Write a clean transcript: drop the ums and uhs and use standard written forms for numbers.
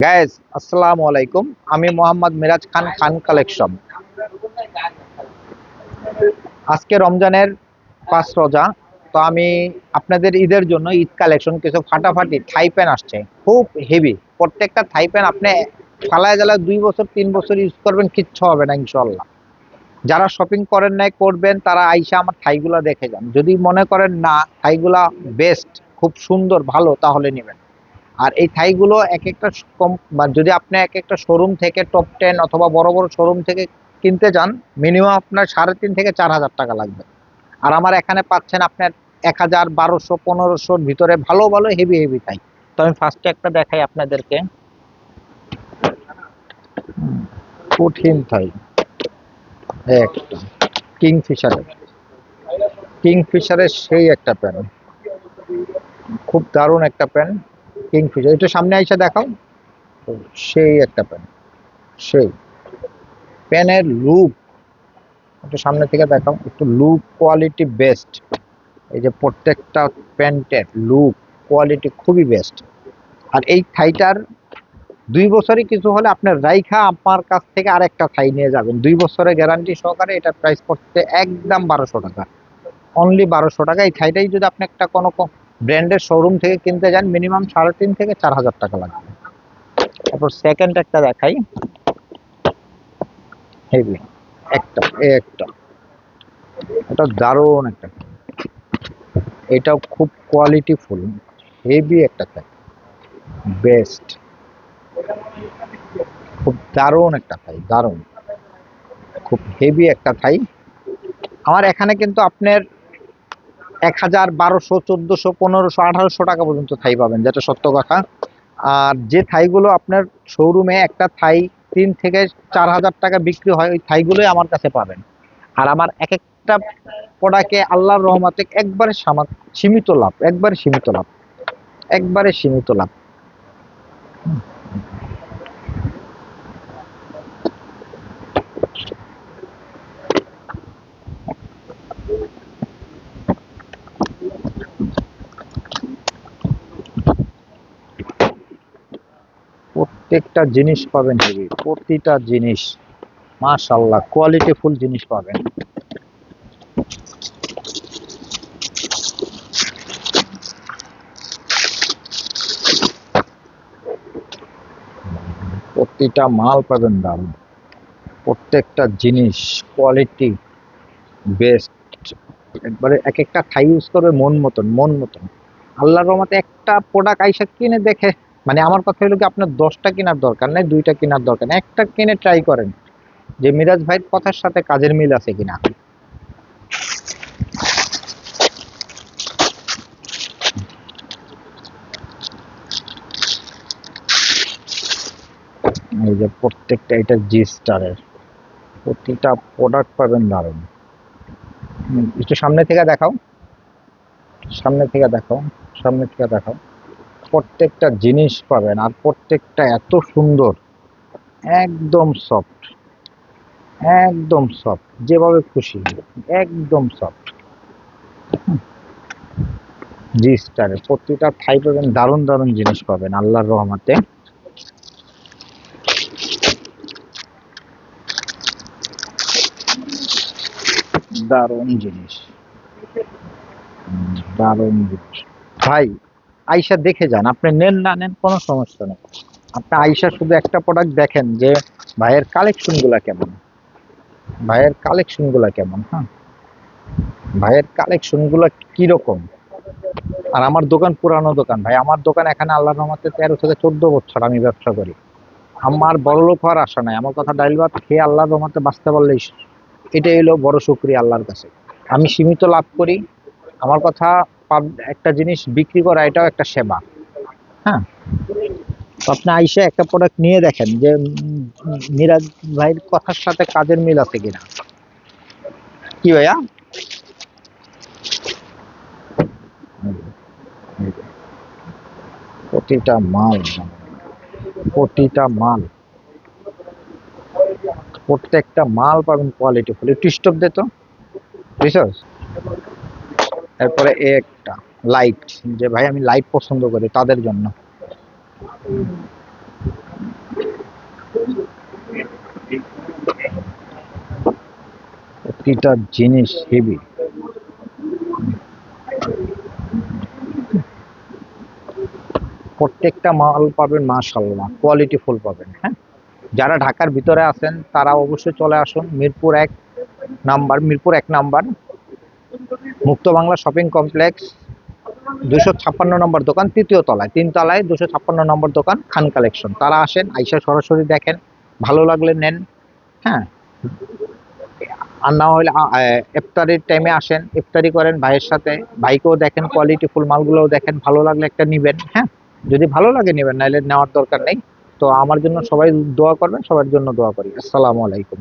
Guys, আসসালামু আলাইকুম। আমি মোহাম্মদ মিরাজ খান, খান কালেকশন। আজকে রমজানের 5 রোজা। তো আমি আপনাদের ঈদের জন্য ঈদ কালেকশন কিছু ফাটাফাটি থাই প্যান আসছে, খুব হেভি। প্রত্যেকটা থাই প্যান আপনি ফালায় জ্বালায় 2 বছর 3 বছর ইউজ করবেন, কিচ্ছু হবে না ইনশাল্লাহ। যারা শপিং করেন নাই করবেন, তারা আইসা আমার থাইগুলা দেখে যান। যদি মনে করেন না থাইগুলা বেস্ট, খুব সুন্দর ভালো, তাহলে নেবেন। আর এই থাইগুলো এক একটা কম, বা যদি আপনি এক একটা শোরুম থেকে টপ 10 অথবা বড় বড় শোরুম থেকে কিনতে যান, মিনিমাম আপনার 3,500 থেকে 4,000 টাকা লাগবে। আর আমার এখানে পাচ্ছেন আপনার 1,000, 1,200, 1,500 ভিতরে ভালো ভালো হেভি হেভি থাই। তো আমি ফার্স্টে একটা দেখাই আপনাদেরকে। কঠিন থাই একটা কিংফিশারের কিংফিশারের সেই একটা প্যান, খুব দারুণ একটা প্যান। কিংফিশার, একটু সামনে আইসা দেখাও। সেই একটা প্যান, সেই প্যানের লুক একটু সামনে থেকে দেখাও, একটু লুক কোয়ালিটি বেস্ট। এই যে প্রত্যেকটা প্যান্টের লুক কোয়ালিটি খুবই বেস্ট। আর এই থাইটার 2 বছরই কিছু হলে আপনার রাইখা আমার কাছ থেকে আরেকটা থাই নিয়ে যাবেন, 2 বছরের গ্যারান্টি সহকারে। এটার প্রাইস পড়ছে একদম 1200 টাকা, অনলি 1200 টাকা। এই থাইটাই যদি আপনি একটা কোনো ব্র্যান্ডের শোরুম থেকে কিনতে যান, মিনিমাম 3,500 থেকে 4,000 টাকা লাগবে। তারপর সেকেন্ড একটা দেখাই, হেভি একটা, একটা এটা দারুণ একটা, এটাও খুব কোয়ালিটি ফুল, হেভি একটা থাই, বেস্ট, খুব দারুণ একটা থাই, দারুণ, খুব হেভি একটা থাই। আমার এখানে কিন্তু আপনার 1,000, 1,200, 1,400, 1,500, 1,800 টাকা পর্যন্ত থাই পাবেন, যেটা সত্য কথা। আর যে থাইগুলো আপনার শোরুমে একটা থাই 3,000 থেকে 4,000 টাকা বিক্রি হয়, ওই থাইগুলোই আমার কাছে পাবেন। আর আমার এক একটা প্রোডাক্টে আল্লাহর রহমতে একবারে সীমিত লাভ, একবারে সীমিত লাভ, একবারে সীমিত লাভ। প্রত্যেকটা জিনিস পাবেন হেভি, প্রতিটা জিনিস মাশাআল্লাহ কোয়ালিটি ফুল জিনিস পাবেন। প্রতিটা মাল পাবেন দারুণ, প্রত্যেকটা জিনিস কোয়ালিটি বেস্ট। একবারে এক একটা থাই ইউজ করবে মন মতন, মন মতন। আল্লাহর রহমতে একটা প্রোডাক্ট আইসা কিনে দেখে, মানে আমার কথা হলো কি, আপনার 10টা কেনার দরকার নেই, 2টা কেনার দরকার নেই, একটা কিনে ট্রাই করেন যে মিরাজ ভাইয়ের কথার সাথে কাজের মিল আছে কিনা। এই যে প্রত্যেকটা, এটা জি স্টারের প্রতিটা প্রোডাক্ট পাবেন দারুণ। একটু সামনে থেকে দেখাও, সামনে থেকে দেখাও, সামনে থেকে দেখাও। প্রত্যেকটা জিনিস পাবেন, আর প্রত্যেকটা এত সুন্দর, একদম সফট, একদম সফট, যেভাবে খুশি একদম সফট। জি স্টারের প্রতিটা থাই পাবেন দারুণ দারুণ জিনিস পাবেন আল্লাহর রহমতে, দারুণ জিনিস, দারুণ জিনিস। ভাই আইসা দেখে যান, আপনি নেন না নেন কোনো সমস্যা নেই। আপনি আইসা শুধু একটা প্রোডাক্ট দেখেন যে ভাইয়ের কালেকশন গুলা কেমন, ভাইয়ের কালেকশন গুলা কেমন, হ্যাঁ, ভাইয়ের কালেকশন গুলা কিরকম। আর আমার দোকান পুরানো দোকান ভাই, আমার দোকান এখানে আল্লাহর রহমতে 13 থেকে 14 বছর আমি ব্যবসা করি। আমার বড়লোক হওয়ার আশা নাই, আমার কথা ডাইল ভাত খেয়ে আল্লাহর রহমতে বাঁচতে পারলেই এটাই হলো বড় শুকরিয়া আল্লাহর কাছে। আমি সীমিত লাভ করি। আমার কথা, একটা জিনিস বিক্রি করা এটাও একটা সেবা। হ্যাঁ, তো আপনি আইসা একটা প্রোডাক্ট নিয়ে দেখেন যে মিরাজ ভাইয়ের কথার সাথে কাজের মিল আছে কিনা। কি ভাইয়া, প্রতিটা মাল, প্রতিটা মাল, প্রত্যেকটা মাল পাবেন কোয়ালিটি ফুল। একটু স্টপ দে তো, বুঝছস। এরপরে একটা লাইট, যে ভাই আমি লাইট পছন্দ করি তাদের জন্য। প্রতিটা জিনিস হেভি। প্রত্যেকটা মাল পাবেন মাশাআল্লাহ, কোয়ালিটি ফুল পাবেন। হ্যাঁ, যারা ঢাকার ভিতরে আছেন তারা অবশ্যই চলে আসুন মিরপুর 1 নাম্বার মুক্ত বাংলা শপিং কমপ্লেক্স 256 নম্বর দোকান, তৃতীয় তলায়, 3 তলায় 256 নম্বর দোকান খান কালেকশন। তারা আসেন, আইসা সরাসরি দেখেন, ভালো লাগলে নেন। হ্যাঁ, আর না হলে ইফতারির টাইমে আসেন, ইফতারি করেন ভাইয়ের সাথে, ভাইকেও দেখেন, কোয়ালিটি ফুল মালগুলোও দেখেন, ভালো লাগলে একটা নিবেন। হ্যাঁ, যদি ভালো লাগে নেবেন, নাইলে নেওয়ার দরকার নেই। তো আমার জন্য সবাই দোয়া করবেন, সবার জন্য দোয়া করি। আসসালামু আলাইকুম।